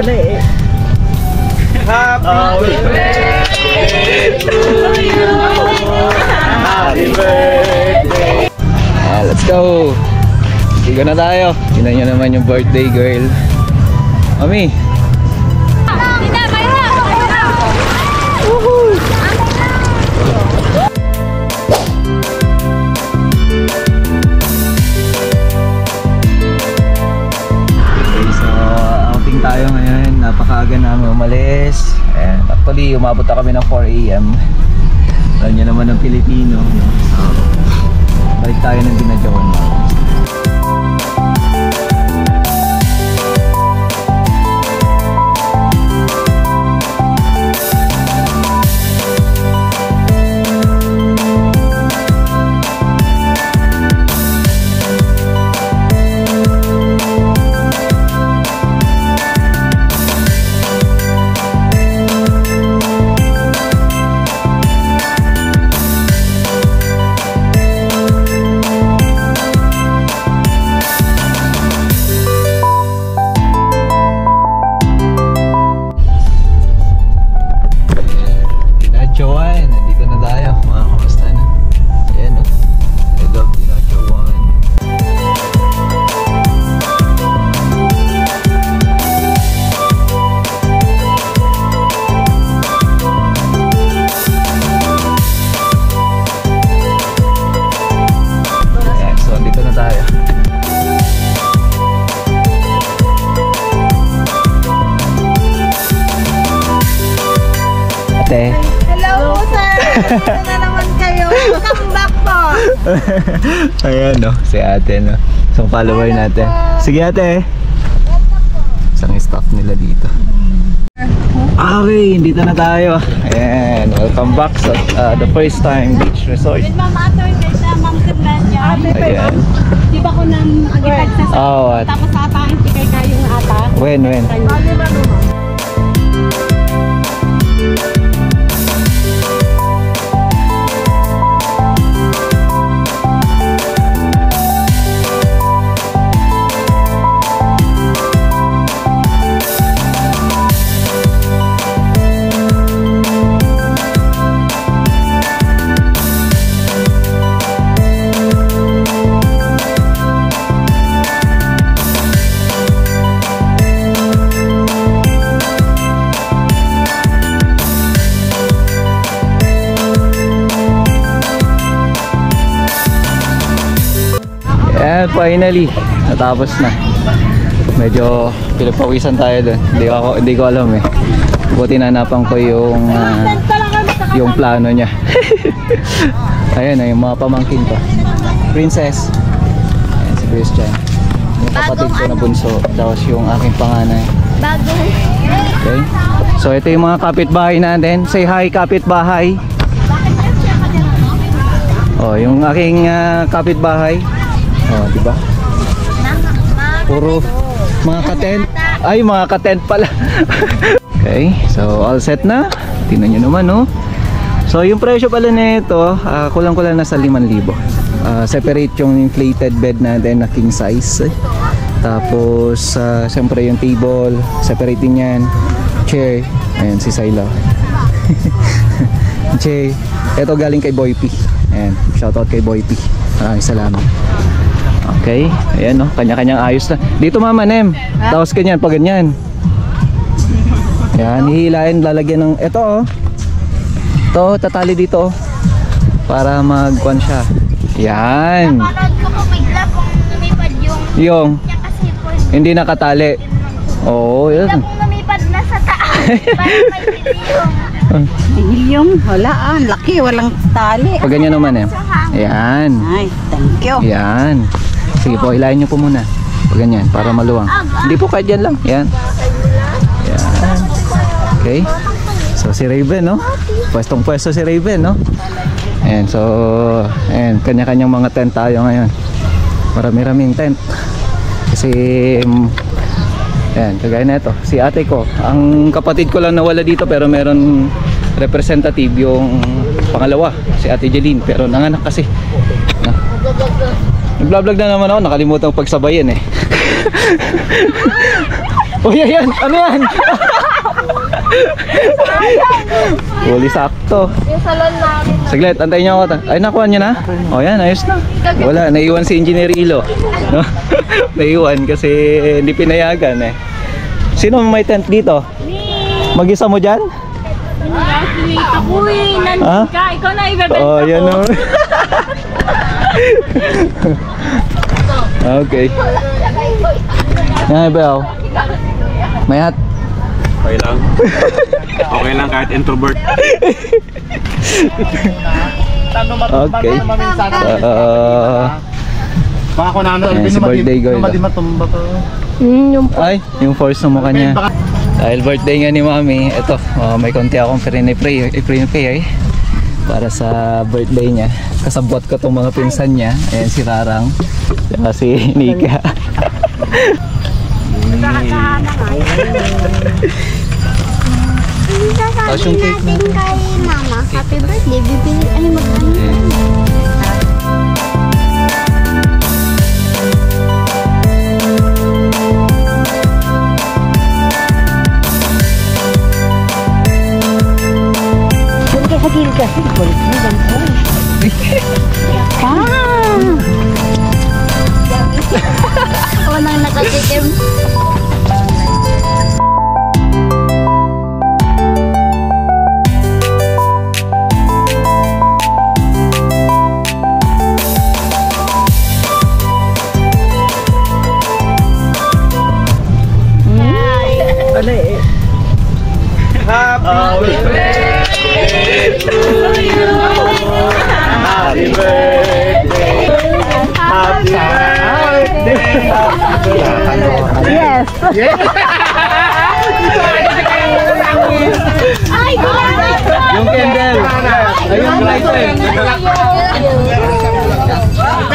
Wala eh. Happy birthday to you. Happy birthday. Let's go. Sigo na tayo. Tingnan nyo naman yung birthday girl. Mami. Tayo ngayon, napakaaga namin umalis. Actually, umabot na kami ng 4 AM. Alam nyo naman ng Pilipino. So, balik tayo ng Dinajon. Hello po sir! Ano na naman kayo? Welcome back po! Ayan no, si ate no. Isang follower natin. Sige ate. Isang staff nila dito. Okay, dito na tayo. Ayan, welcome back sa the first time beach resort. With Ma'am Ato, sa Ma'am Tirlania. Ayan. Di ba ko nang agitag sa tapos atahin tikay kayong ata? When? Ayan, finally natapos na. Medyo pinagpawisan tayo doon. Hindi ko alam eh. Buti nanapan ko yung plano niya. Ayan na yung mga pamangkin ko. Princess. Ayan si Christian. Yung kapatid ko na bunso. Tapos yung aking panganay. Okay. So ito yung mga kapitbahay natin. Say hi kapitbahay. Oh, yung aking kapitbahay. Oh, di ba? Puro mga ka-tent. Ay, mga ka-tent pala. Okay, so all set na. Tingnan niyo naman, no. So yung presyo pala nito, kulang-kulang na sa 5,000. Separate yung inflated bed natin na king size. Tapos siyempre yung table, separate din yan. Chair, ayan si Sayla. Chair, ito galing kay Boy P. Ayan, shoutout kay Boy P. Maraming salamat. Okay, ayan no, kanya-kanyang ayos na. Dito mama Nem, tapos ganyan, pag ganyan. Ayan, hihilain, lalagyan ng, ito oh. Ito, tatali dito oh. Para magkuhan siya. Yan. Napanood ko po bigla kung lumipad yung kasi po hindi nakatali. Oo, bigla yan. kung lumipad na sa taas. Parang may helium. Helium? Wala laki, walang tali. Pag ganyan naman eh. Ayan. Ay, thank you. Yan. Sige po, hilahin nyo po muna. Pag ganyan, para maluwang. Hindi po kahit dyan lang. Yan. Yan. Okay. So si Raven, no? Pwestong pwesto si Raven, no? Ayan, so ayan, kanya-kanyang mga tent tayo ngayon. Marami-raming tent. Kasi ayan, kagaya na ito. Si ate ko, ang kapatid ko lang nawala dito, pero meron representative yung pangalawa, si ate Jeline, pero nanganak kasi. No? Nag-vlog na naman ako, nakalimutan ko pagsabayin eh. Uy, ayan! Ano yan? Huli sakto. Yung salon namin. Saglit, antayin niyo ako. Ay, nakuha niyo na? O yan, ayos na. Wala, naiwan si Engineer Ilo. No? Naiwan kasi hindi pinayagan eh. Sino may tent dito? Mag-isa mo dyan? Ako eh, Ha? nandun ka. Ikaw na ibebenta Oh, ko. yan o. Okay. Yan, Bel. May hat. Okay lang. Okay lang kahit introvert. Okay. Baka ko na ano, Ayan, si birthday girl. matumba to. Ay, yung force na mukha niya. Dahil birthday nga ni Mami, ito, may konti akong prinipray eh. Para sa birthday niya. Kasabot ko tong mga pinsan niya. Ayan si Rarang. Saka si Nika. Tapos yung cake natin kay Mama. Happy birthday. Bibili, ay mag-ano. Walang nakatikim. Happy birthday! Happy birthday! Yes. Ay, yung candle. Ayun yung lighter.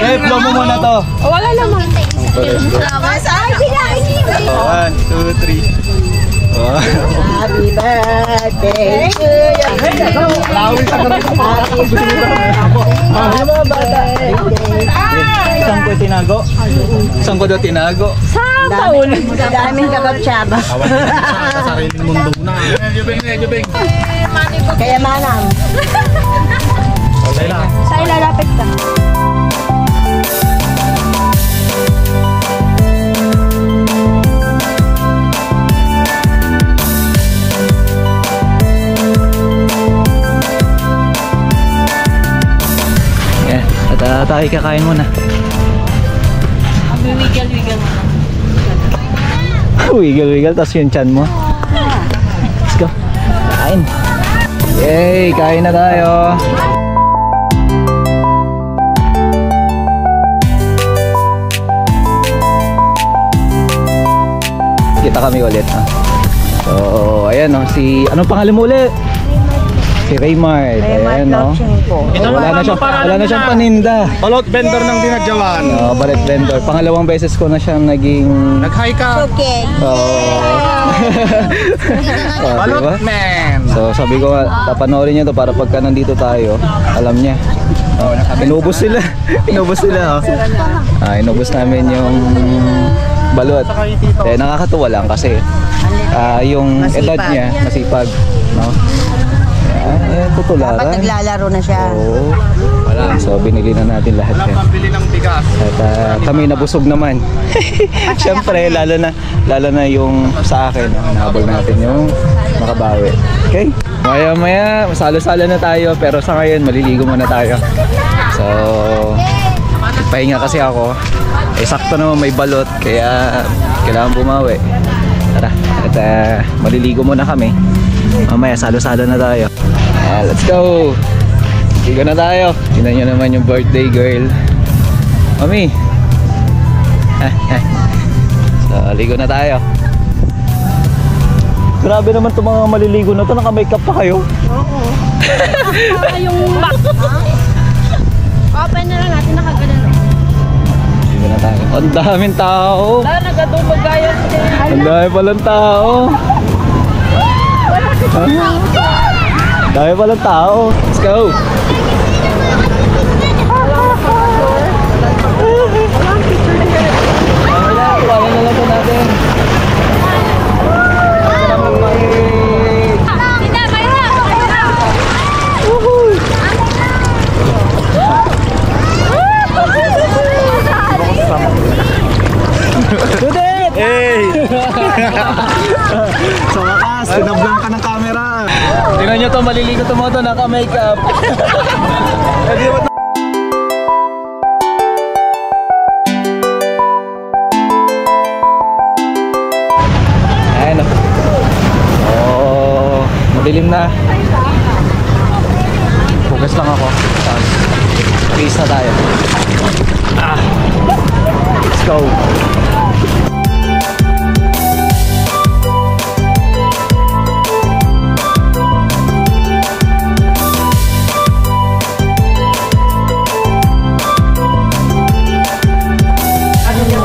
Eh, blow mo muna to. wala naman. Ay, pinainin. 1, 2, 3. Happy birthday to you. Happy birthday. Isang ko tinago. Isang ko daw tinago. Daming kakapsyaba. Sa sariling mundo na. Jubing. Kaya manang. Okay lang. Sa ilalapit ka. Yeah, at tayo kakain muna. Wiggle-wiggle mo. Wiggle-wiggle, tapos yung chan mo. Let's go. Kain. Yay, kain na tayo. Kita kami ulit. So, ayan o. Si, anong pangalan mo ulit? Si Raymart. Ayan o. Wala na siyang paninda. Balot vendor ng dinadyawan. Balet vendor. Pangalawang beses ko na siyang naging... Nag-hi ka. Okay. Balot diba? man. So sabi ko nga, papanoorin niya to para pagka nandito tayo, alam niya. Inubos sila. Inubos sila. Inubos namin yung balot. Nakakatuwa lang kasi yung edad niya, masipag. No? Tutularan. Dapat naglalaro na siya. Oo. So binili na natin lahat yan. Pambili ng bigas. At kami nabusog naman. Siyempre, lalo na yung sa akin, nahabol natin yung makabawi. Okay? Maya, masalo-salo na tayo, pero sa ngayon, maliligo muna tayo. So, pahinga kasi ako. Sakto naman may balot, kaya kailangan bumawi. Tara, at maliligo muna kami. Mamaya, salo-salo na tayo. Let's go! Ligo na tayo. Tingnan nyo naman yung birthday girl. Mami! So, ligo na tayo. Grabe naman itong mga maliligo na ito. Naka-makeup pa kayo? Oo. Yung back. Open na lang natin, nakagano. Ligo na tayo. Ang daming tao. Wala, nagadumog gaya. Ang dami palang tao. Dami palang tao. Let's go! Wala na lang po natin. Sa wakas, sinablang ka ng camera. Tingnan nyo to, maliligo to mga to, naka-makeup. Ayan o. Oh, madilim na. Focus lang ako. Peace na tayo. Let's go.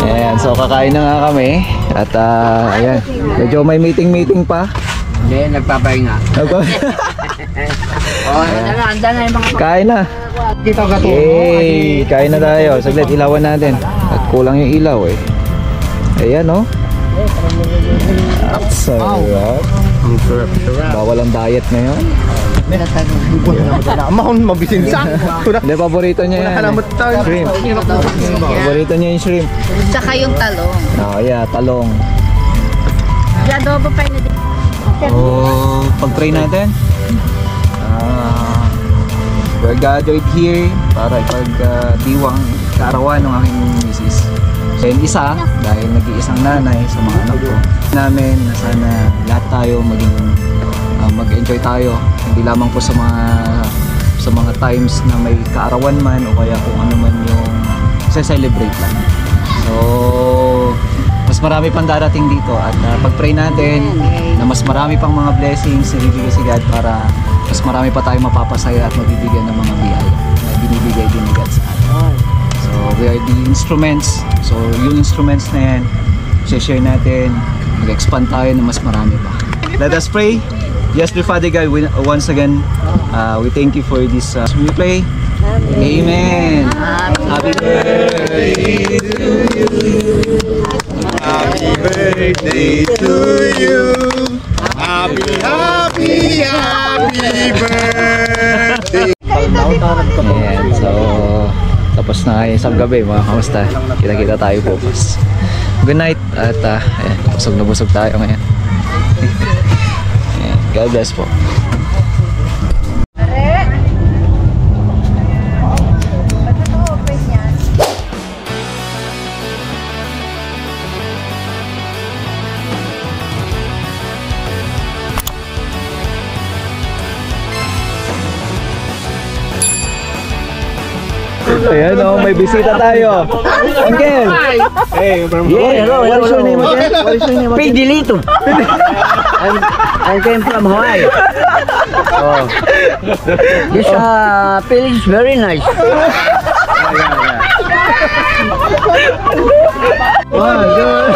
Ayan, so kakain na nga kami. At ayan, medyo may meeting pa. Hindi, nagpapahinga. Anda na yung mga... Kain na. Dito ka to. Yay! Kain na tayo. Saglit, ilawan natin. At kulang yung ilaw eh. Ayan oh. Sarap. Ang sarap. Bawal ang diet ngayon. Mahon, mabisin sa. Hindi, paborito niya yan. Shrimp. Paborito niya yung shrimp. Tsaka yung talong. Oh yeah, talong. Adobo pa yun. So, pag-pray natin. We're gathered here para ipag-diwang kaarawan ng aking misis. And isa, dahil nag-iisang nanay sa mga anak ko, namin na sana lahat tayo maging mag-enjoy tayo. Hindi lamang po sa mga times na may kaarawan man o kaya kung ano man yung celebrate lang. So, mas marami pang darating dito at pag-pray natin na mas marami pang mga blessings na bibigay si God para mas marami pa tayong mapapasaya at mabibigyan ng mga biyaya na binibigay din ni God sa atin. So we are the instruments. So yung instruments na yan, share natin, mag-expand tayo na mas marami pa. Let us pray. Yes, dear Father God, once again, we thank you for this replay. Amen. Happy birthday to you. Happy birthday to you. Happy birthday. Ayan, so tapos na yung isang gabi mga kamusta. Kita-kita tayo bukas. Good night at ayan, busog na busog tayo ngayon. Ayan, God bless po. Ayan o, may bisita tayo. Uncle! Hey, hello. What is your name again? What is your name again? Pidilito. I came from Hawaii. Oh. This feeling is very nice. One, good.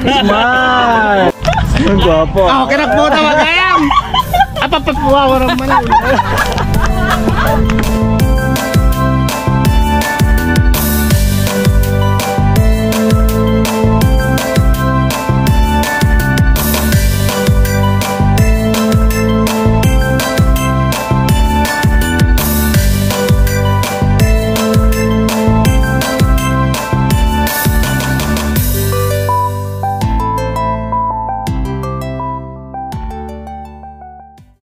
Smile. Ang gwapo. Ako kinagputa magayam. Apapapuwa walang malang.